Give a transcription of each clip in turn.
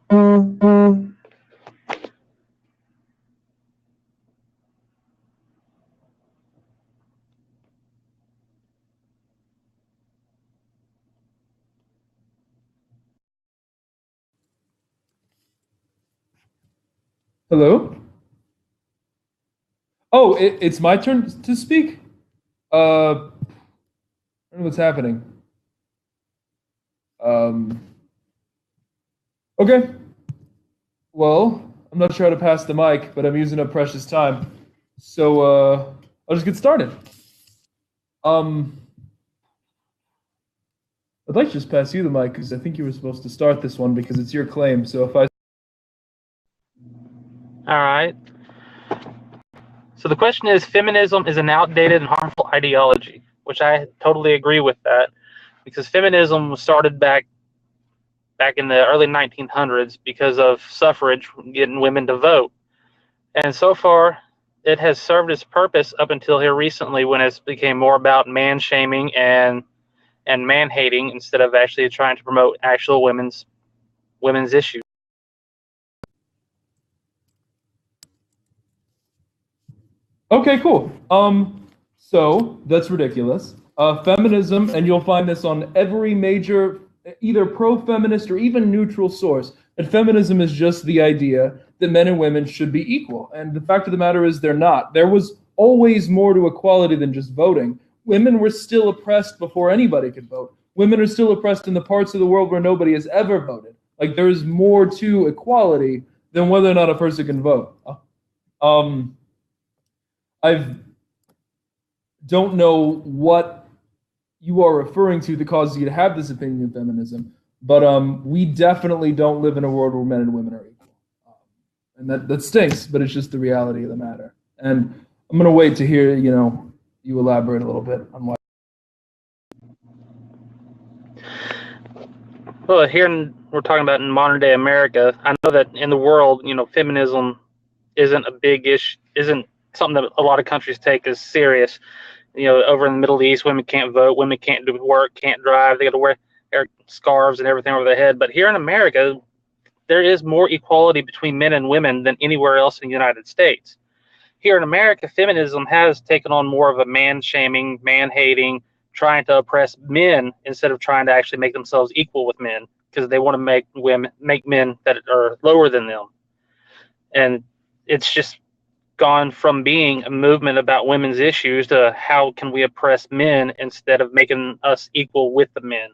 Hello? Oh, it's my turn to speak? I don't know what's happening. Um, okay. Well, I'm not sure how to pass the mic, but I'm using up precious time. So I'll just get started. Um, I'd like to just pass you the mic because I think you were supposed to start this one because it's your claim. So if I... All right. So the question is, feminism is an outdated and harmful ideology, which I totally agree with that, because feminism was started back in the early 1900s because of suffrage, getting women to vote. And so far, it has served its purpose up until here recently, when it's became more about man shaming and man hating instead of actually trying to promote actual women's issues. Okay, cool. So that's ridiculous. Feminism, and you'll find this on every major, either pro-feminist or even neutral source, that feminism is just the idea that men and women should be equal. And the fact of the matter is they're not. There was always more to equality than just voting. Women were still oppressed before anybody could vote. Women are still oppressed in the parts of the world where nobody has ever voted. Like, there's more to equality than whether or not a person can vote. I don't know what you are referring to that causes you to have this opinion of feminism, but we definitely don't live in a world where men and women are equal. And that stinks, but it's just the reality of the matter. And I'm going to wait to hear, you elaborate a little bit on why. Well, we're talking about in modern day America. I know that in the world, feminism isn't a big issue, isn't something that a lot of countries take as serious. Over in the Middle East, women can't vote, women can't do work, can't drive, they got to wear scarves and everything over their head. But here in America, there is more equality between men and women than anywhere else in the United States. Here in America, feminism has taken on more of a man-shaming, man-hating, trying to oppress men instead of trying to actually make themselves equal with men, because they want to make men that are lower than them. And it's just gone from being a movement about women's issues to how can we oppress men instead of making us equal with the men.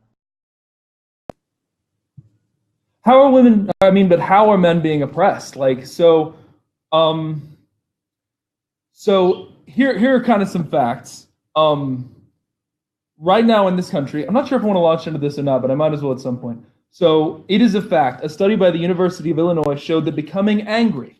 How are women, but how are men being oppressed? So here are kind of some facts. Right now in this country, I'm not sure if I want to launch into this or not, but I might as well at some point. So it is a fact. A study by the University of Illinois showed that becoming angry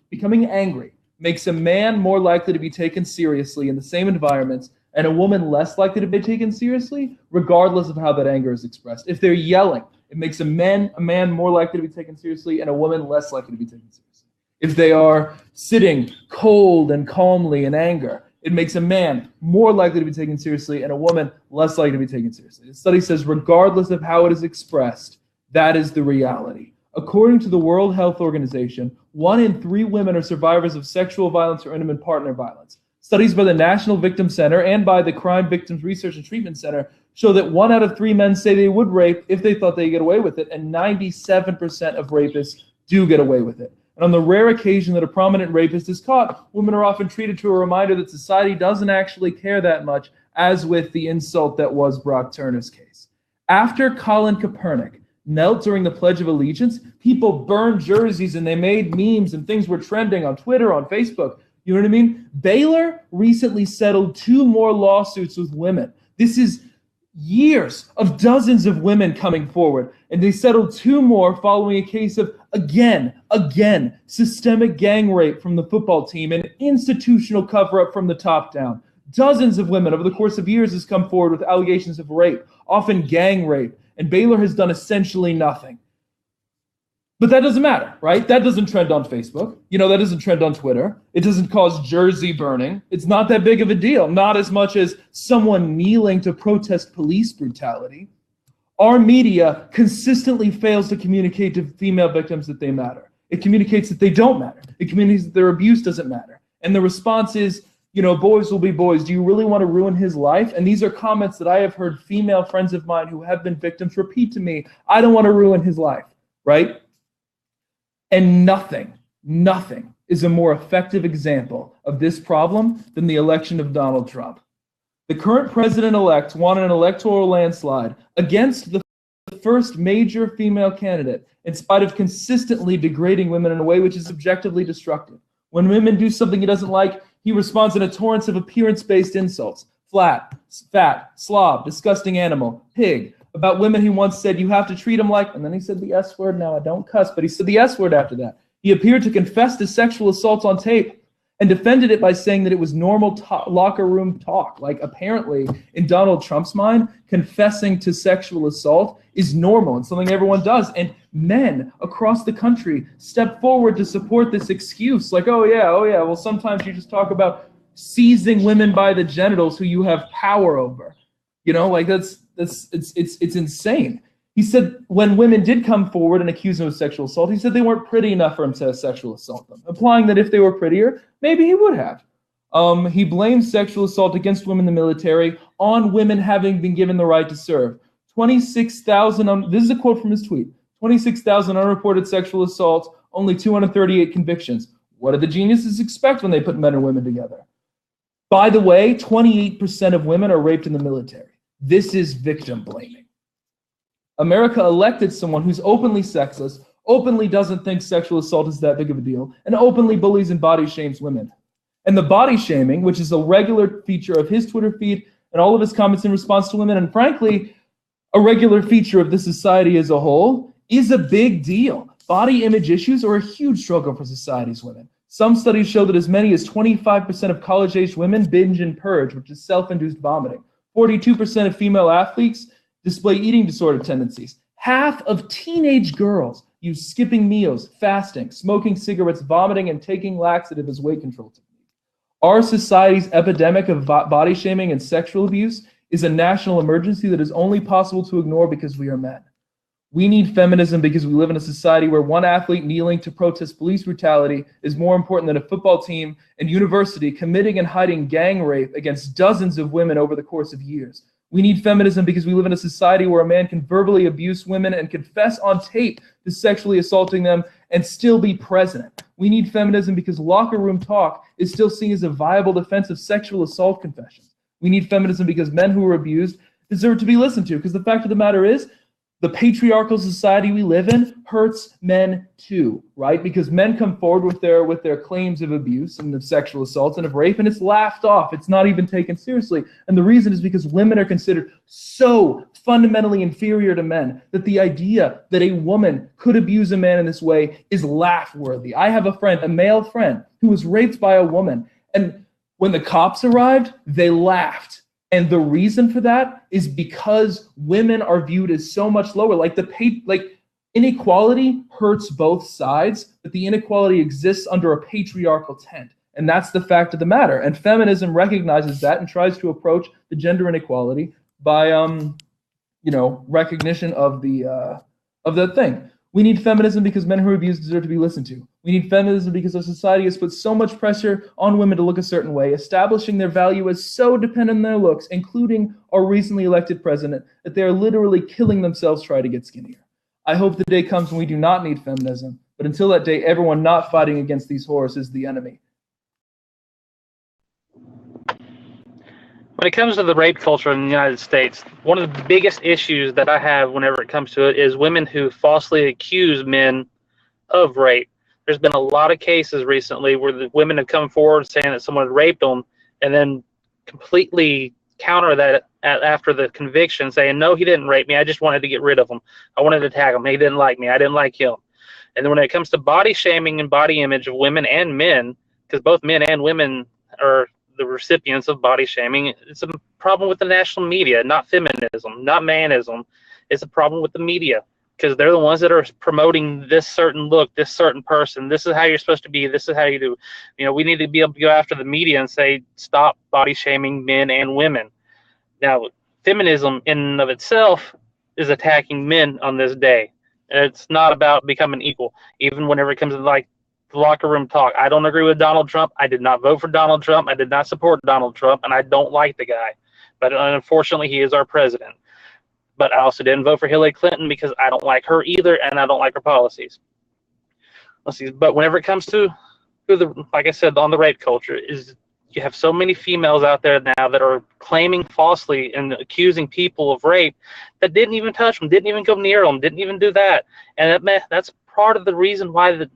makes a man more likely to be taken seriously in the same environments, and a woman less likely to be taken seriously, regardless of how that anger is expressed. If they're yelling, it makes a man more likely to be taken seriously, and a woman less likely to be taken seriously. If they are sitting cold and calmly in anger, it makes a man more likely to be taken seriously and a woman less likely to be taken seriously. The study says, regardless of how it is expressed, that is the reality. According to the World Health Organization, 1 in 3 women are survivors of sexual violence or intimate partner violence. Studies by the National Victim Center and by the Crime Victims Research and Treatment Center show that 1 out of 3 men say they would rape if they thought they'd get away with it, and 97% of rapists do get away with it. And on the rare occasion that a prominent rapist is caught, women are often treated to a reminder that society doesn't actually care that much, as with the insult that was Brock Turner's case. After Colin Kaepernick knelt during the Pledge of Allegiance, people burned jerseys and they made memes and things were trending on Twitter, on Facebook. You know what I mean? Baylor recently settled 2 more lawsuits with women. This is years of dozens of women coming forward, and they settled 2 more following a case of, again, systemic gang rape from the football team and institutional cover-up from the top down. Dozens of women over the course of years has come forward with allegations of rape, often gang rape, and Baylor has done essentially nothing. But that doesn't matter, right? That doesn't trend on Facebook. That doesn't trend on Twitter. It doesn't cause jersey burning. It's not that big of a deal, not as much as someone kneeling to protest police brutality. Our media consistently fails to communicate to female victims that they matter. It communicates that they don't matter. It communicates that their abuse doesn't matter. And the response is, boys will be boys. Do you really want to ruin his life? And these are comments that I have heard female friends of mine who have been victims repeat to me. I don't want to ruin his life, right? And nothing is a more effective example of this problem than the election of Donald Trump. The current president-elect won an electoral landslide against the first major female candidate in spite of consistently degrading women in a way which is objectively destructive. When women do something he doesn't like, he responds in a torrent of appearance-based insults. Flat, fat, slob, disgusting animal, pig. About women he once said, you have to treat them like, and then he said the S word. Now I don't cuss, but he said the S word after that. He appeared to confess to sexual assaults on tape and defended it by saying that it was normal locker room talk. Like, apparently, in Donald Trump's mind, confessing to sexual assault is normal and something everyone does. And men across the country step forward to support this excuse. Like, oh yeah, well, sometimes you just talk about seizing women by the genitals who you have power over. Like it's insane. He said when women did come forward and accuse him of sexual assault, he said they weren't pretty enough for him to sexual assault them, implying that if they were prettier, maybe he would have. He blamed sexual assault against women in the military on women having been given the right to serve. 26,000, this is a quote from his tweet, 26,000 unreported sexual assaults, only 238 convictions. What do the geniuses expect when they put men and women together? By the way, 28% of women are raped in the military. This is victim blaming. America elected someone who's openly sexist, openly doesn't think sexual assault is that big of a deal, and openly bullies and body shames women. And the body shaming, which is a regular feature of his Twitter feed and all of his comments in response to women, and frankly, a regular feature of the society as a whole, is a big deal. Body image issues are a huge struggle for society's women. Some studies show that as many as 25% of college-aged women binge and purge, which is self-induced vomiting. 42% of female athletes display eating disorder tendencies. Half of teenage girls use skipping meals, fasting, smoking cigarettes, vomiting, and taking laxative as weight control technique. Our society's epidemic of body shaming and sexual abuse is a national emergency that is only possible to ignore because we are men. We need feminism because we live in a society where one athlete kneeling to protest police brutality is more important than a football team and university committing and hiding gang rape against dozens of women over the course of years. We need feminism because we live in a society where a man can verbally abuse women and confess on tape to sexually assaulting them and still be president. We need feminism because locker room talk is still seen as a viable defense of sexual assault confessions. We need feminism because men who are abused deserve to be listened to, because the fact of the matter is, the patriarchal society we live in hurts men too, right? Because men come forward with their claims of abuse and of sexual assault and of rape, and it's laughed off. It's not even taken seriously. And the reason is because women are considered so fundamentally inferior to men that the idea that a woman could abuse a man in this way is laugh-worthy. I have a friend, a male friend, who was raped by a woman, and when the cops arrived, they laughed. And the reason for that is because women are viewed as so much lower. Like inequality hurts both sides, but the inequality exists under a patriarchal tent. And that's the fact of the matter. And feminism recognizes that and tries to approach the gender inequality by recognition of the thing. We need feminism because men who are abused deserve to be listened to. We need feminism because our society has put so much pressure on women to look a certain way, establishing their value as so dependent on their looks, including our recently elected president, that they are literally killing themselves trying to get skinnier. I hope the day comes when we do not need feminism, but until that day, everyone not fighting against these horrors is the enemy. When it comes to the rape culture in the United States, one of the biggest issues that I have whenever it comes to it is women who falsely accuse men of rape. There's been a lot of cases recently where the women have come forward saying that someone had raped them and then completely counter that after the conviction, saying, no, he didn't rape me. I just wanted to get rid of him. I wanted to tag him. He didn't like me. I didn't like him. And then when it comes to body shaming and body image of women and men, because both men and women are the recipients of body shaming, it's a problem with the national media, not feminism, not manism. It's a problem with the media, because they're the ones that are promoting this certain look, this certain person. This is how you're supposed to be. This is how you do. We need to be able to go after the media and say, stop body shaming men and women. Now, feminism in and of itself is attacking men on this day. And it's not about becoming equal. Even whenever it comes to like the locker room talk, I don't agree with Donald Trump. I did not vote for Donald Trump. I did not support Donald Trump, and I don't like the guy. But unfortunately, he is our president. But I also didn't vote for Hillary Clinton because I don't like her either, and I don't like her policies. Let's see. But whenever it comes to the, like I said, on the rape culture, is you have so many females out there now that are claiming falsely and accusing people of rape that didn't even touch them, didn't even go near them, didn't even do that. And that's part of the reason why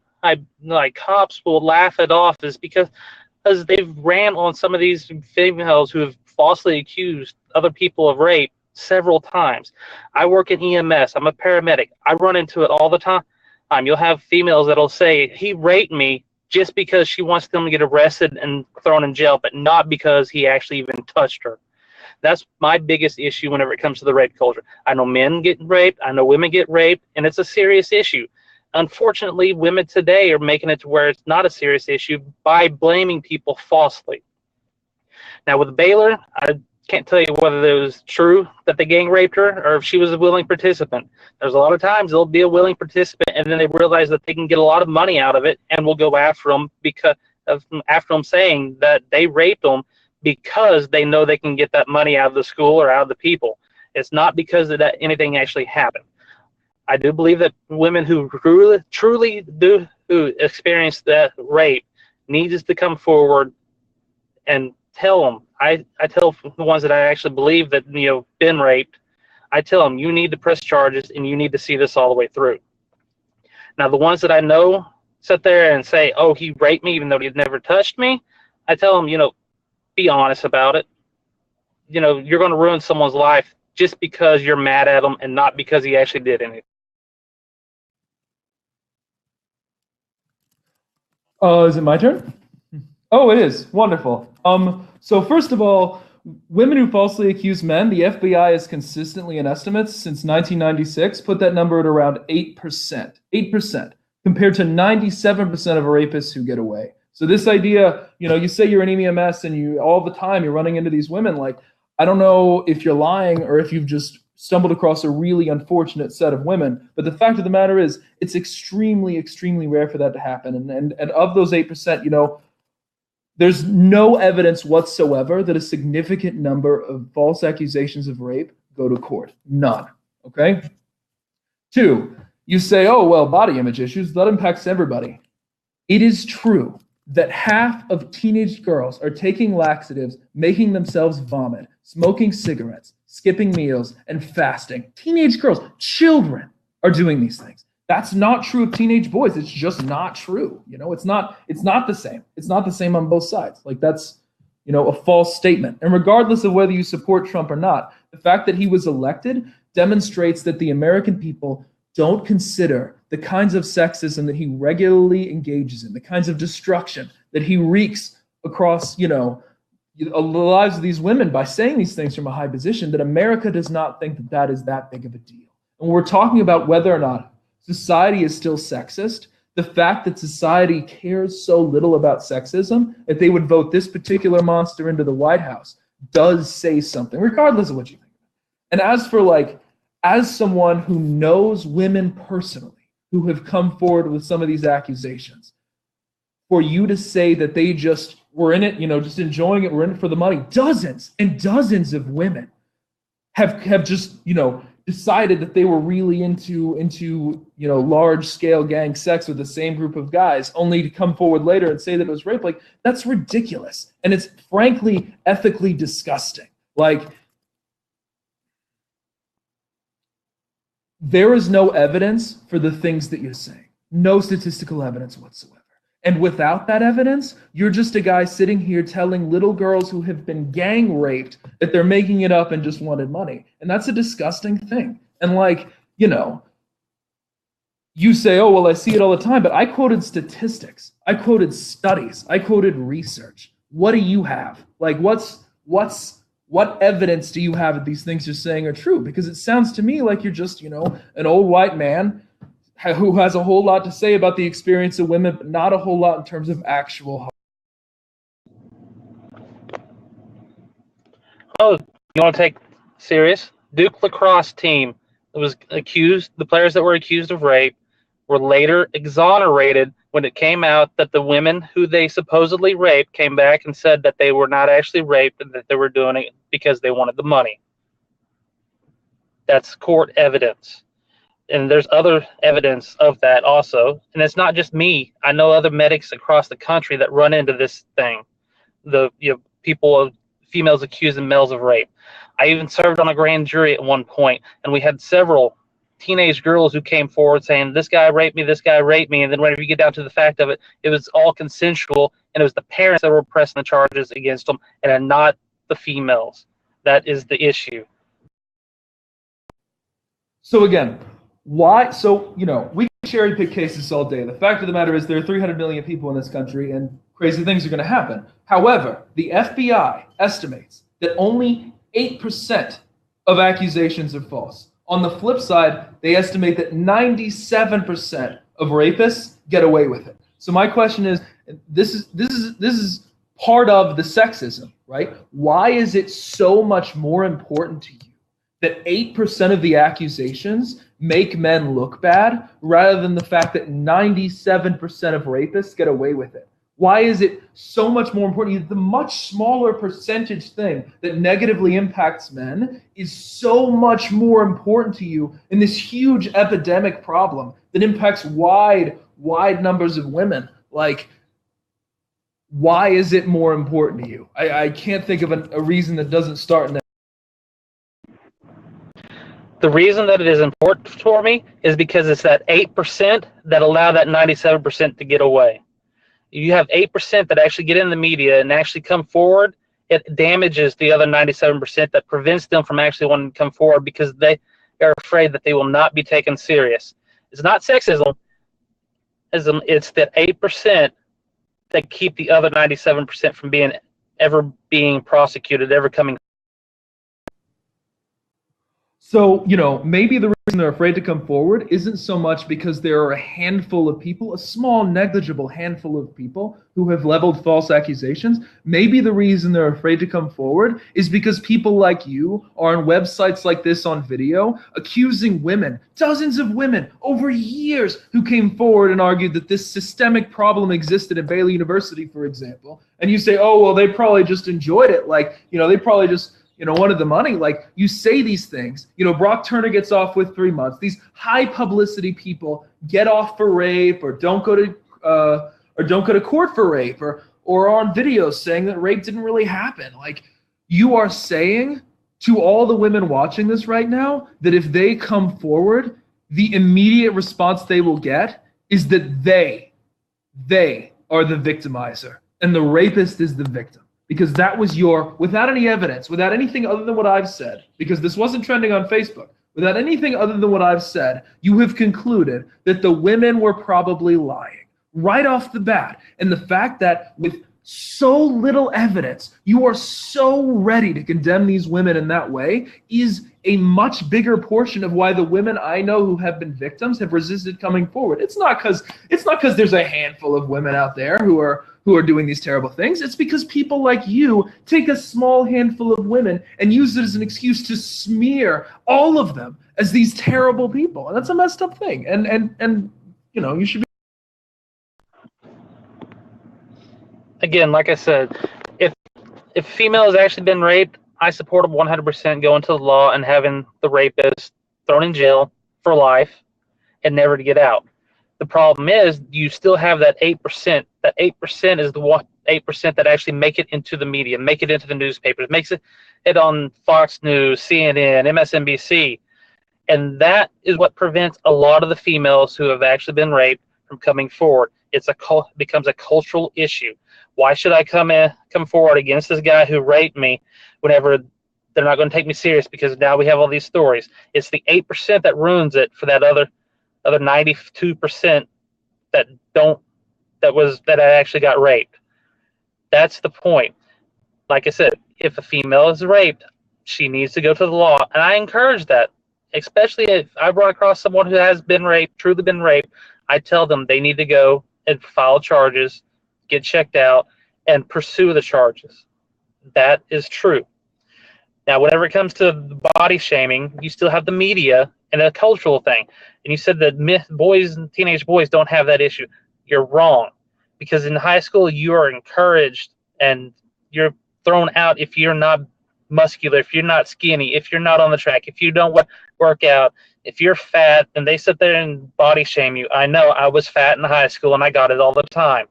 cops will laugh it off, is because they've ran on some of these females who have falsely accused other people of rape several times. I work in EMS. I'm a paramedic. I run into it all the time. You'll have females that'll say, he raped me, just because she wants them to get arrested and thrown in jail, but not because he actually even touched her. That's my biggest issue whenever it comes to the rape culture. I know men get raped. I know women get raped, and it's a serious issue. Unfortunately, women today are making it to where it's not a serious issue by blaming people falsely. Now, with Baylor, I can't tell you whether it was true that the gang raped her or if she was a willing participant. There's a lot of times they'll be a willing participant, and then they realize that they can get a lot of money out of it, and will go after them after them saying that they raped them because they know they can get that money out of the school or out of the people. It's not because of that anything actually happened. I do believe that women who truly do who experience that rape needs to come forward and tell them. I tell the ones that I actually believe that been raped, I tell them, you need to press charges and you need to see this all the way through. Now, the ones that I know sit there and say, oh, he raped me even though he never touched me, I tell them, be honest about it. You're going to ruin someone's life just because you're mad at him and not because he actually did anything. Is it my turn? Oh, it is. Wonderful. So first of all, women who falsely accuse men, the FBI has consistently, in estimates since 1996, put that number at around 8%. 8%, compared to 97% of rapists who get away. So this idea, you say you're an EMS and you all the time you're running into these women, like, I don't know if you're lying or if you've just stumbled across a really unfortunate set of women. But the fact of the matter is, it's extremely, extremely rare for that to happen. And of those 8%, there's no evidence whatsoever that a significant number of false accusations of rape go to court. None. Okay? 2, you say, oh, well, body image issues, that impacts everybody. It is true that half of teenage girls are taking laxatives, making themselves vomit, smoking cigarettes, skipping meals, and fasting. Teenage girls, children, are doing these things. That's not true of teenage boys. It's just not true. It's not the same. It's not the same on both sides. Like, that's, a false statement. And regardless of whether you support Trump or not, the fact that he was elected demonstrates that the American people don't consider the kinds of sexism that he regularly engages in, the kinds of destruction that he wreaks across, the lives of these women by saying these things from a high position, that America does not think that that is that big of a deal. And we're talking about whether or not society is still sexist. The fact that society cares so little about sexism that they would vote this particular monster into the White House does say something, regardless of what you think. And as someone who knows women personally who have come forward with some of these accusations, for you to say that they just were in it, just enjoying it, were in it for the money, dozens and dozens of women have just, decided that they were really into large scale gang sex with the same group of guys, only to come forward later and say that it was rape. Like, that's ridiculous. And it's frankly ethically disgusting. Like, there is no evidence for the things that you're saying. No statistical evidence whatsoever. And without that evidence, you're just a guy sitting here telling little girls who have been gang raped that they're making it up and just wanted money. And that's a disgusting thing. And you say, oh, well, I see it all the time, but I quoted statistics. I quoted studies. I quoted research. What do you have? Like, what evidence do you have that these things you're saying are true? Because it sounds to me like you're just, an old white man who has a whole lot to say about the experience of women, but not a whole lot in terms of actual. Oh, you want to take serious? Duke lacrosse team the players that were accused of rape were later exonerated when it came out that the women who they supposedly raped came back and said that they were not actually raped and that they were doing it because they wanted the money. That's court evidence. And there's other evidence of that also. And it's not just me. I know other medics across the country that run into this thing. Females accusing males of rape. I even served on a grand jury at one point, and we had several teenage girls who came forward saying, this guy raped me, this guy raped me. And then whenever you get down to the fact of it, it was all consensual, and it was the parents that were pressing the charges against them and not the females. That is the issue. So again, why? So, we can cherry pick cases all day. The fact of the matter is there are 300 million people in this country, and crazy things are going to happen. However, the FBI estimates that only 8% of accusations are false. On the flip side, they estimate that 97% of rapists get away with it. So my question is, this is part of the sexism, right? Why is it so much more important to you that 8% of the accusations make men look bad rather than the fact that 97% of rapists get away with it? Why is it so much more important? The much smaller percentage thing that negatively impacts men is so much more important to you in this huge epidemic problem that impacts wide numbers of women. Like, why is it more important to you? I can't think of a reason that doesn't start in that. The reason that it is important for me is because it's that 8% that allow that 97% to get away. You have 8% that actually get in the media and actually come forward. It damages the other 97% that prevents them from actually wanting to come forward because they are afraid that they will not be taken serious. It's not sexism. It's that 8% that keep the other 97% from ever being prosecuted, ever coming. So, maybe the reason they're afraid to come forward isn't so much because there are a handful of people, a small, negligible handful of people who have leveled false accusations. Maybe the reason they're afraid to come forward is because people like you are on websites like this on video, accusing women, dozens of women over years who came forward and argued that this systemic problem existed at Baylor University, for example. And you say, oh, well, they probably just enjoyed it. Like, they probably just wanted the money. Like, you say these things, Brock Turner gets off with 3 months. These high publicity people get off for rape or don't go to court for rape or on videos saying that rape didn't really happen. Like, you are saying to all the women watching this right now that if they come forward, the immediate response they will get is that they are the victimizer and the rapist is the victim. Because that was without any evidence, without anything other than what I've said, because this wasn't trending on Facebook, without anything other than what I've said, you have concluded that the women were probably lying right off the bat. And the fact that with so little evidence, you are so ready to condemn these women in that way is a much bigger portion of why the women I know who have been victims have resisted coming forward. It's not because there's a handful of women out there who are doing these terrible things. It's because people like you take a small handful of women and use it as an excuse to smear all of them as these terrible people. And that's a messed up thing. And you should be. Again, like I said, if a female has actually been raped, I support them 100% going to the law and having the rapist thrown in jail for life and never to get out. The problem is you still have that 8%. That 8% is the 8% that actually make it into the media, make it into the newspapers, makes it on Fox News, CNN, MSNBC. And that is what prevents a lot of the females who have actually been raped from coming forward. It becomes a cultural issue. Why should I come forward against this guy who raped me whenever they're not going to take me serious because now we have all these stories? It's the 8% that ruins it for that other 92% that actually got raped. That's the point. Like I said, if a female is raped, she needs to go to the law, and I encourage that. Especially if I brought across someone who has been raped, truly been raped, I tell them they need to go and file charges, get checked out, and pursue the charges. That is true. Now, whenever it comes to body shaming, you still have the media and a cultural thing. And you said that boys and teenage boys don't have that issue. You're wrong, because in high school you are encouraged and you're thrown out if you're not muscular, if you're not skinny, if you're not on the track, if you don't work out, if you're fat, and they sit there and body shame you. I know I was fat in high school and I got it all the time.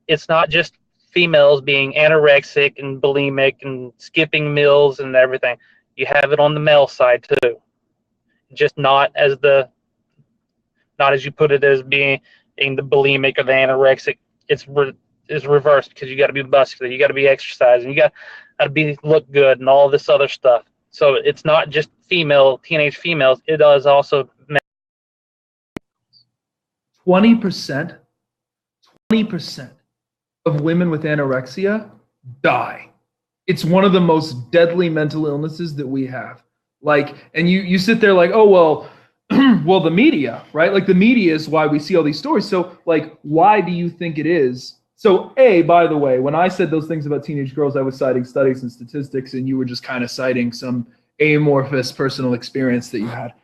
It's not just females being anorexic and bulimic and skipping meals and everything. You have it on the male side too. Just not as you put it, as being the bulimic or the anorexic. It's reversed, because you got to be muscular, you got to be exercising, you got to look good and all this other stuff. So it's not just teenage females. It does also men. 20% of women with anorexia die. It's one of the most deadly mental illnesses that we have. Like, and you sit there like, oh, well, well, the media, right? Like, the media is why we see all these stories. So, like, why do you think it is? So, by the way, when I said those things about teenage girls, I was citing studies and statistics, and you were just kind of citing some amorphous personal experience that you had,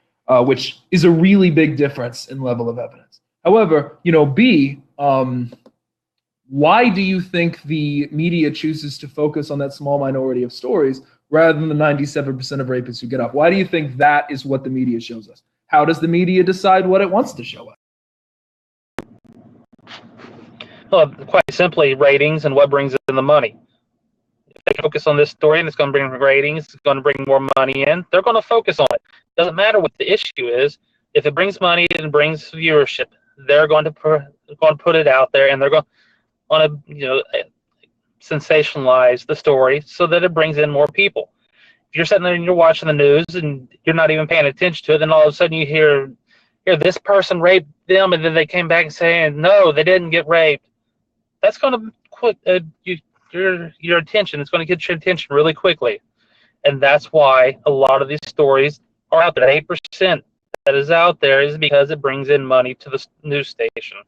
which is a really big difference in level of evidence. However, B, why do you think the media chooses to focus on that small minority of stories rather than the 97% of rapists who get off? Why do you think that is what the media shows us? How does the media decide what it wants to show us? Well, quite simply, ratings and what brings in the money. If they focus on this story and it's going to bring ratings, it's going to bring more money in, they're going to focus on it. Doesn't matter what the issue is. If it brings money and brings viewership, they're going to put it out there, and they're going to sensationalize the story so that it brings in more people. If you're sitting there and you're watching the news and you're not even paying attention to it, then all of a sudden you hear this person raped them, and then they came back and saying, no, they didn't get raped. That's going to put your attention. It's going to get your attention really quickly. And that's why a lot of these stories are out there. 8% that is out there is because it brings in money to the news station.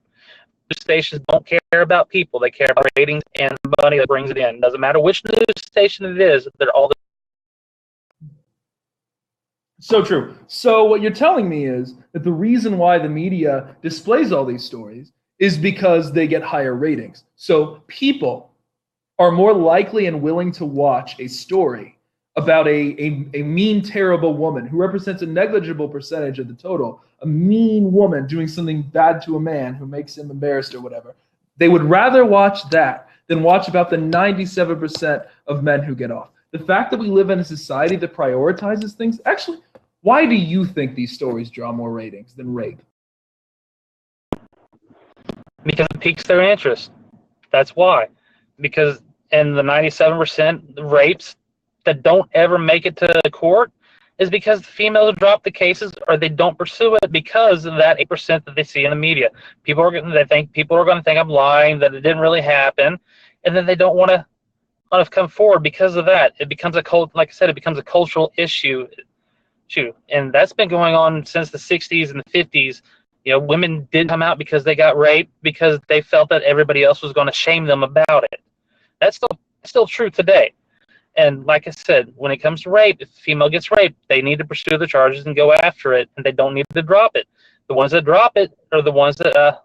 News stations don't care about people. They care about ratings and money that brings it in. Doesn't matter which news station it is. They're all so true. So what you're telling me is that the reason why the media displays all these stories is because they get higher ratings. So people are more likely and willing to watch a story about a mean, terrible woman who represents a negligible percentage of the total, a mean woman doing something bad to a man who makes him embarrassed or whatever. They would rather watch that than watch about the 97% of men who get off. The fact that we live in a society that prioritizes things, actually, why do you think these stories draw more ratings than rape? Because it piques their interest. That's why. Because in the 97% rapes that don't ever make it to court is because the females drop the cases, or they don't pursue it because of that 8% that they see in the media. People are going to think I'm lying, that it didn't really happen, and then they don't want to come forward because of that. It becomes like I said, it becomes a cultural issue, and that's been going on since the 60s and the 50s. Women didn't come out because they got raped because they felt that everybody else was going to shame them about it. That's still true today. And like I said, when it comes to rape, if a female gets raped, they need to pursue the charges and go after it, and they don't need to drop it. The ones that drop it are the ones that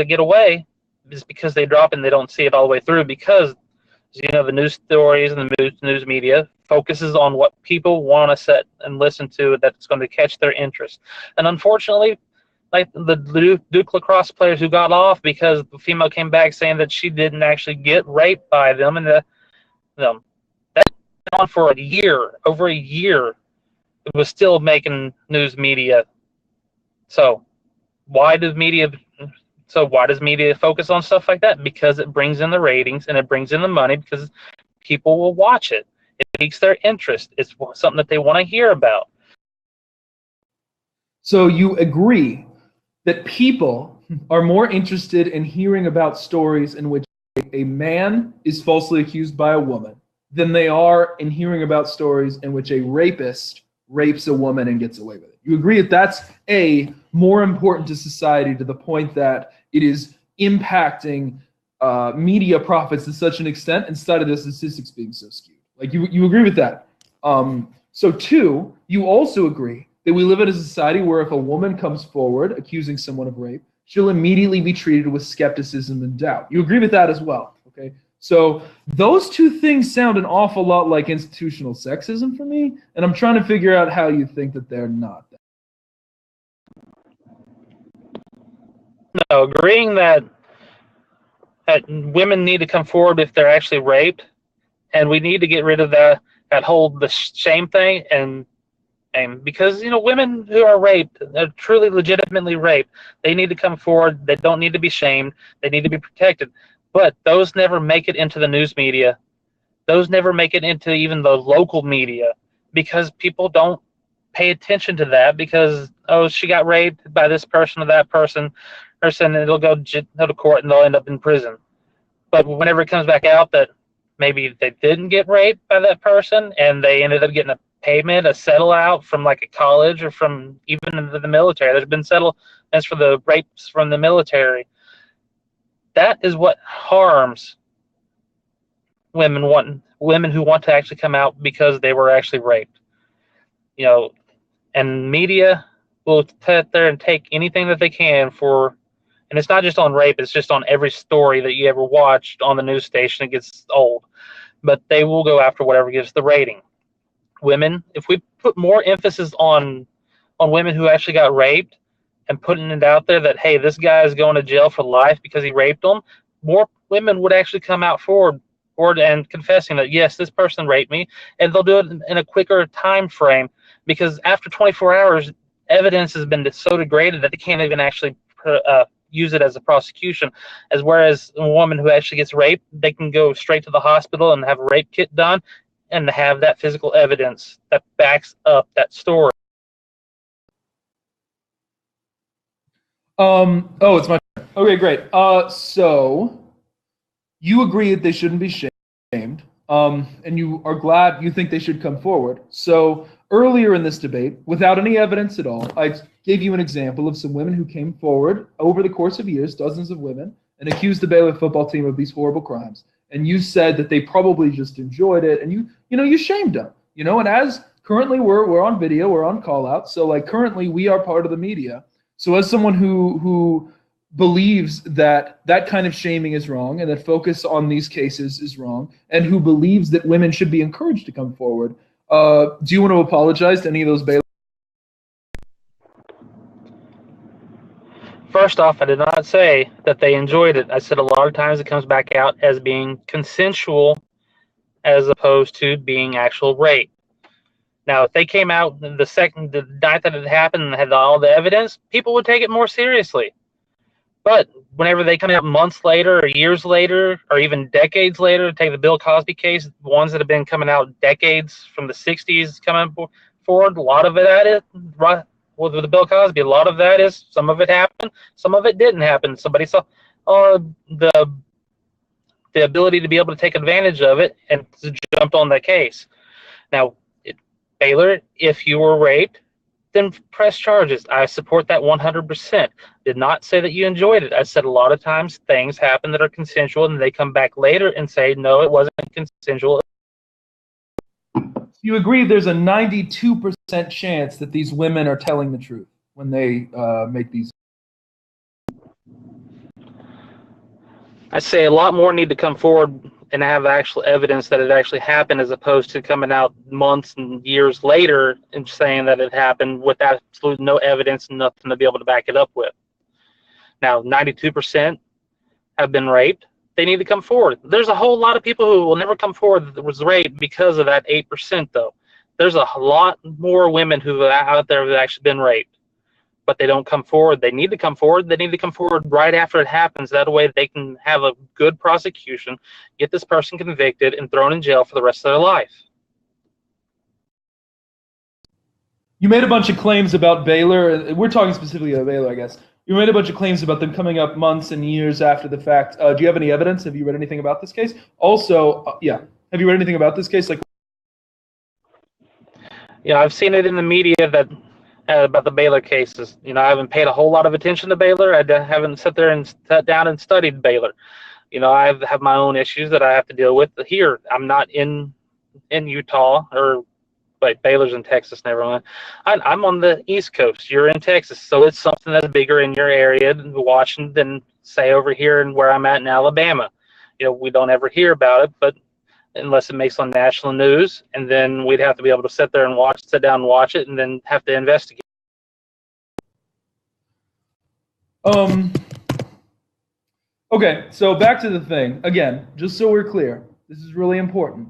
get away is because they drop it and they don't see it all the way through, because the news stories and the news media focuses on what people want to sit and listen to, that's going to catch their interest. And unfortunately, like the Duke lacrosse players who got off because the female came back saying that she didn't actually get raped by them, and that went on for over a year. It was still making news media. So why does media focus on stuff like that? Because it brings in the ratings and it brings in the money, because people will watch it. It piques their interest. It's something that they want to hear about. So you agree that people are more interested in hearing about stories in which a man is falsely accused by a woman than they are in hearing about stories in which a rapist rapes a woman and gets away with it. You agree that that's more important to society, to the point that it is impacting media profits to such an extent, instead of the statistics being so skewed? Like you agree with that. So two, you also agree that we live in a society where if a woman comes forward accusing someone of rape, she'll immediately be treated with skepticism and doubt. You agree with that as well, okay? So those two things sound an awful lot like institutional sexism for me, and I'm trying to figure out how you think that they're not. No, agreeing that women need to come forward if they're actually raped, and we need to get rid of that whole the shame thing, and because women who are raped, are truly legitimately raped, they need to come forward. They don't need to be shamed. They need to be protected. But those never make it into the news media. Those never make it into even the local media because people don't pay attention to that because, oh, she got raped by this person or that person, and it'll go to court and they'll end up in prison. But whenever it comes back out that maybe they didn't get raped by that person and they ended up getting a payment, a settle out from like a college or from even the military. There's been settlements for the rapes from the military. That is what harms women who want to actually come out because they were actually raped. And media will sit there and take anything that they can for, and it's not just on rape, it's just on every story that you ever watched on the news station. It gets old, but they will go after whatever gives the rating. Women, if we put more emphasis on women who actually got raped and putting it out there that, hey, this guy is going to jail for life because he raped them, more women would actually come out forward and confessing that, yes, this person raped me, and they'll do it in a quicker time frame because after 24 hours, evidence has been so degraded that they can't even actually use it as a prosecution. Whereas a woman who actually gets raped, they can go straight to the hospital and have a rape kit done and have that physical evidence that backs up that story. Oh, it's my turn. Okay, great. So you agree that they shouldn't be shamed, and you are glad you think they should come forward. So earlier in this debate, without any evidence at all, I gave you an example of some women who came forward over the course of years, dozens of women, and accused the Baylor football team of these horrible crimes. And you said that they probably just enjoyed it, and you shamed them. And as currently we're on video, we're on QallOut, so like currently we are part of the media. So as someone who believes that that kind of shaming is wrong and that focus on these cases is wrong, and who believes that women should be encouraged to come forward, do you want to apologize to any of those Baylor? First off, I did not say that they enjoyed it. I said a lot of times it comes back out as being consensual as opposed to being actual rape. Now, if they came out the night that it happened and had all the evidence, people would take it more seriously. But whenever they come out months later or years later or even decades later, take the Bill Cosby case, ones that have been coming out decades from the 60s coming forward, a lot of that is, with the Bill Cosby, a lot of that is, some of it happened, some of it didn't happen. Somebody saw the ability to be able to take advantage of it and jumped on that case. Now, Baylor, if you were raped, then press charges. I support that 100%. Did not say that you enjoyed it. I said a lot of times things happen that are consensual and they come back later and say, no, it wasn't consensual. You agree there's a 92% chance that these women are telling the truth when they make these? I say a lot more need to come forward and have actual evidence that it actually happened as opposed to coming out months and years later and saying that it happened with absolutely no evidence and nothing to be able to back it up with. Now, 92% have been raped. They need to come forward. There's a whole lot of people who will never come forward that was raped because of that 8%, though. There's a lot more women who are out there who have actually been raped, but they don't come forward. They need to come forward. They need to come forward right after it happens. That way they can have a good prosecution, get this person convicted and thrown in jail for the rest of their life. You made a bunch of claims about Baylor. We're talking specifically about Baylor, I guess. You made a bunch of claims about them coming up months and years after the fact. Do you have any evidence? Have you read anything about this case? Also, have you read anything about this case? Yeah, I've seen it in the media that about the Baylor cases. I haven't paid a whole lot of attention to Baylor. I haven't sat down and studied Baylor. I have my own issues that I have to deal with here. I'm not in in Utah, or wait, Baylor's in Texas. Never mind. I'm on the East Coast. You're in Texas, so it's something that's bigger in your area than watching than say over here and where I'm at in Alabama. We don't ever hear about it, but unless it makes on national news, and then we'd have to be able to sit there and sit down and watch it, and then have to investigate. Okay, so back to the thing. Again, just so we're clear, this is really important.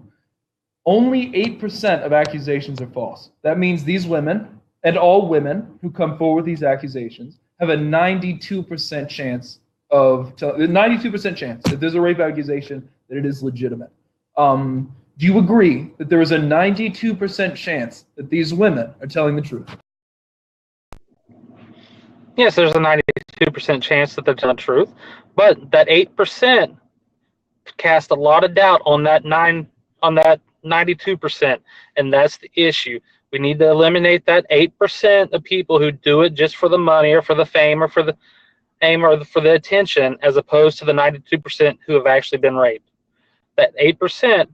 Only 8% of accusations are false. That means these women, and all women who come forward with these accusations, have a 92% chance if there's a rape accusation that it is legitimate. Do you agree that there is a 92% chance that these women are telling the truth? Yes, there's a 92% chance that they're telling the truth, but that 8% cast a lot of doubt on that 92%, and that's the issue. We need to eliminate that 8% of people who do it just for the money or for the fame or for the aim or for the attention, as opposed to the 92% who have actually been raped. That 8%,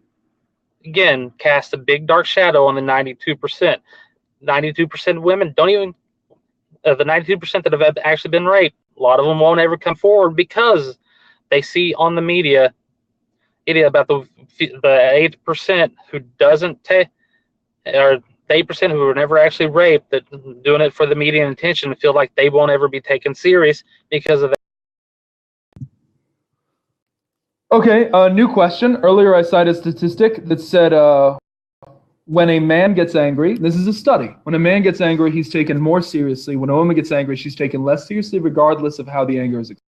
again, cast a big dark shadow on the 92%. 92% of women don't even, the 92% that have actually been raped, a lot of them won't ever come forward because they see on the media about the 8% who doesn't take, or the 8% who were never actually raped, that doing it for the media and attention, and feel like they won't ever be taken serious because of that. Okay, new question. Earlier I cited a statistic that said when a man gets angry, this is a study, when a man gets angry, he's taken more seriously. When a woman gets angry, she's taken less seriously, regardless of how the anger is expressed.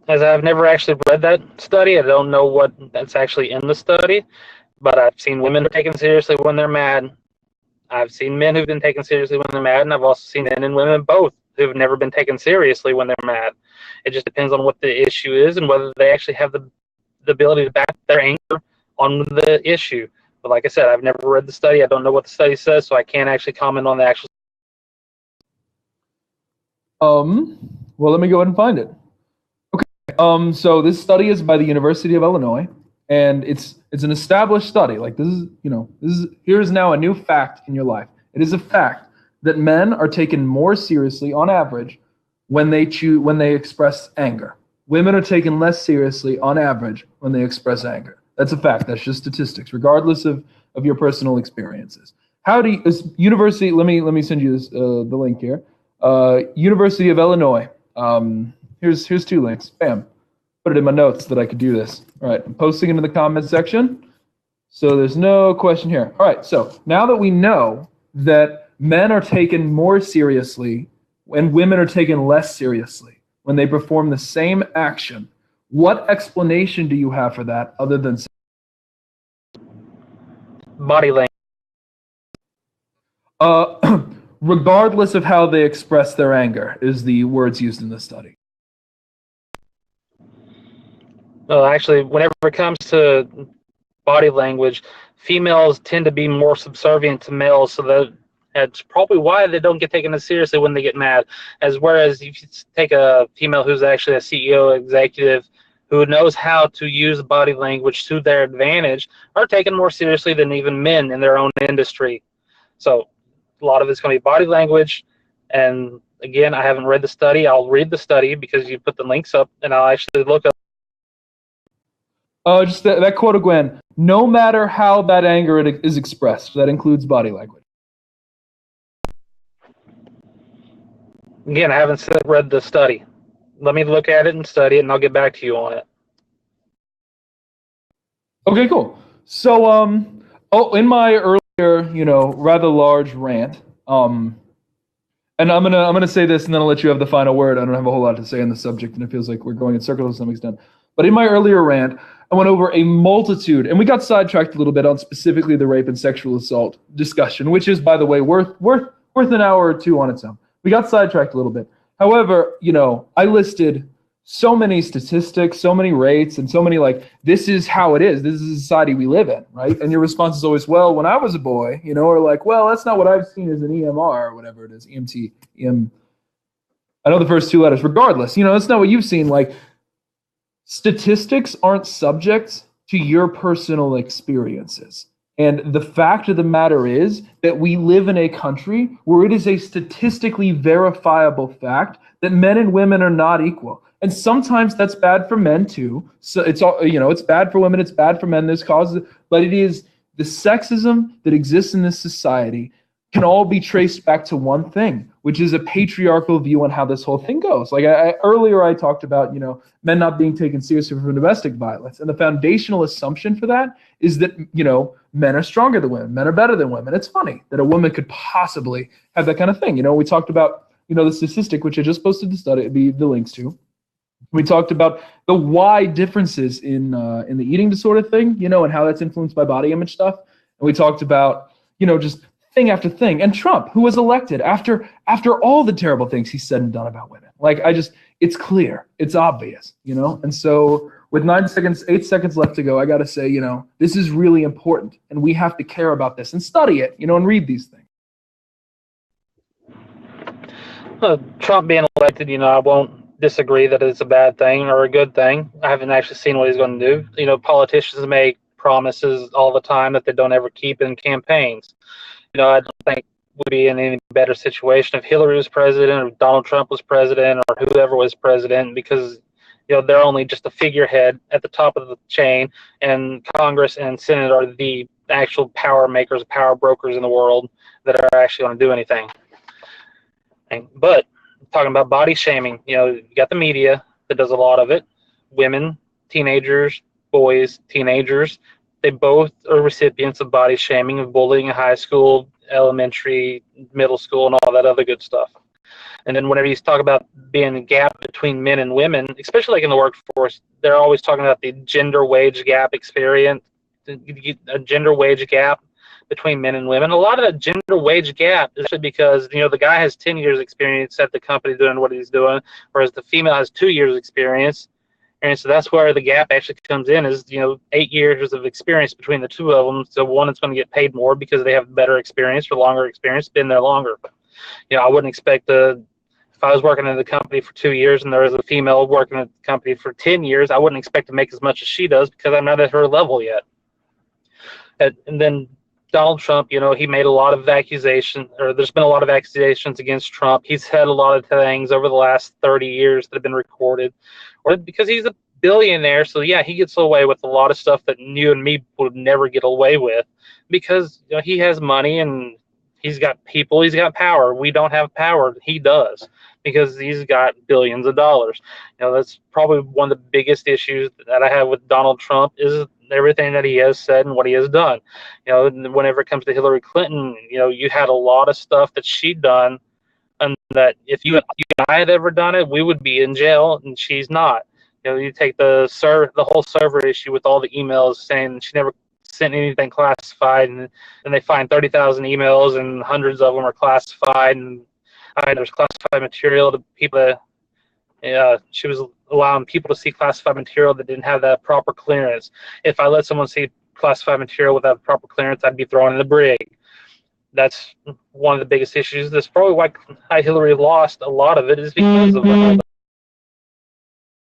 As I've never actually read that study, I don't know what that's actually in the study, but I've seen women taken seriously when they're mad. I've seen men who've been taken seriously when they're mad, and I've also seen men and women both who've never been taken seriously when they're mad. It just depends on what the issue is and whether they actually have the ability to back their anger on the issue. But like I said, I've never read the study. I don't know what the study says, so I can't actually comment on the actual. Well, let me go ahead and find it. Okay. So this study is by the University of Illinois, and it's an established study. Like here's now a new fact in your life. It is a fact that men are taken more seriously on average when they express anger. Women are taken less seriously on average when they express anger. That's a fact. That's just statistics, regardless of your personal experiences. University? Let me send you this, the link here. University of Illinois. Here's two links. Bam. Put it in my notes that I could do this. All right, I'm posting into the comments section. So there's no question here. All right, so now that we know that men are taken more seriously and women are taken less seriously when they perform the same action, what explanation do you have for that other than Body language? Regardless of how they express their anger is the words used in the study. Well, actually, whenever it comes to body language, females tend to be more subservient to males, so that's probably why they don't get taken as seriously when they get mad. Whereas if you take a female who's actually a CEO executive who knows how to use body language to their advantage, are taken more seriously than even men in their own industry. So a lot of it's going to be body language. And again, I haven't read the study. I'll read the study because you put the links up, and I'll actually look up. Just that quote again. No matter how that anger is expressed, that includes body language. Again, I haven't read the study. Let me look at it and study it, and I'll get back to you on it. Okay, cool. So, in my earlier, rather large rant, and I'm gonna say this, and then I'll let you have the final word. I don't have a whole lot to say on the subject, and it feels like we're going in circles to some extent. But in my earlier rant, I went over a multitude, and we got sidetracked a little bit on specifically the rape and sexual assault discussion, which is, by the way, worth an hour or two on its own. We got sidetracked a little bit. However, I listed so many statistics, so many rates, and so many this is how it is. This is the society we live in, right? And your response is always, well, when I was a boy, or well, that's not what I've seen as an EMR or whatever it is, EMT, EM. I know the first two letters. Regardless, that's not what you've seen. Statistics aren't subjects to your personal experiences. And the fact of the matter is that we live in a country where it is a statistically verifiable fact that men and women are not equal. And sometimes that's bad for men too. So it's all, it's bad for women, it's bad for men. There's causes, but it is the sexism that exists in this society can all be traced back to one thing, which is a patriarchal view on how this whole thing goes. Like earlier, I talked about, men not being taken seriously for domestic violence. And the foundational assumption for that is that, men are stronger than women, men are better than women. It's funny that a woman could possibly have that kind of thing. We talked about, the statistic, which I just posted the links to. We talked about the wide differences in the eating disorder thing, and how that's influenced by body image stuff. And we talked about, just thing after thing. And Trump, who was elected after all the terrible things he said and done about women. Like, it's clear, it's obvious, And so with 8 seconds left to go, I got to say, this is really important, and we have to care about this and study it, and read these things. Trump being elected, I won't disagree that it's a bad thing or a good thing. I haven't actually seen what he's going to do. Politicians make promises all the time that they don't ever keep in campaigns. I don't think we'd be in any better situation if Hillary was president or Donald Trump was president or whoever was president, because they're only just a figurehead at the top of the chain, and Congress and Senate are the actual power makers, power brokers in the world that are actually going to do anything. But talking about body shaming, you got the media that does a lot of it. Women, teenagers, boys, teenagers, they both are recipients of body shaming, of bullying in high school, elementary, middle school, and all that other good stuff. And then whenever you talk about being a gap between men and women, especially like in the workforce, they're always talking about the gender wage gap experience, a gender wage gap between men and women. A lot of that gender wage gap is because, the guy has 10 years experience at the company doing what he's doing, whereas the female has 2 years experience. And so that's where the gap actually comes in is, 8 years of experience between the two of them. So one is going to get paid more because they have better experience or longer experience, been there longer. I wouldn't expect if I was working in the company for 2 years and there was a female working at the company for 10 years, I wouldn't expect to make as much as she does because I'm not at her level yet. And then Donald Trump, he made a lot of accusations, or there's been a lot of accusations against Trump. He's had a lot of things over the last 30 years that have been recorded, or because he's a billionaire. So yeah, he gets away with a lot of stuff that you and me would never get away with because he has money and he's got people, he's got power. We don't have power. He does because he's got billions of dollars. That's probably one of the biggest issues that I have with Donald Trump is everything that he has said and what he has done. Whenever it comes to Hillary Clinton, you had a lot of stuff that she'd done, and that if you and I had ever done it, we would be in jail, and she's not. You take the whole server issue with all the emails saying she never sent anything classified, and then they find 30,000 emails, and hundreds of them are classified, and there's classified material to people that she was allowing people to see classified material that didn't have that proper clearance. If I let someone see classified material without proper clearance, I'd be thrown in the brig. That's one of the biggest issues. That's probably why Hillary lost a lot of it is because of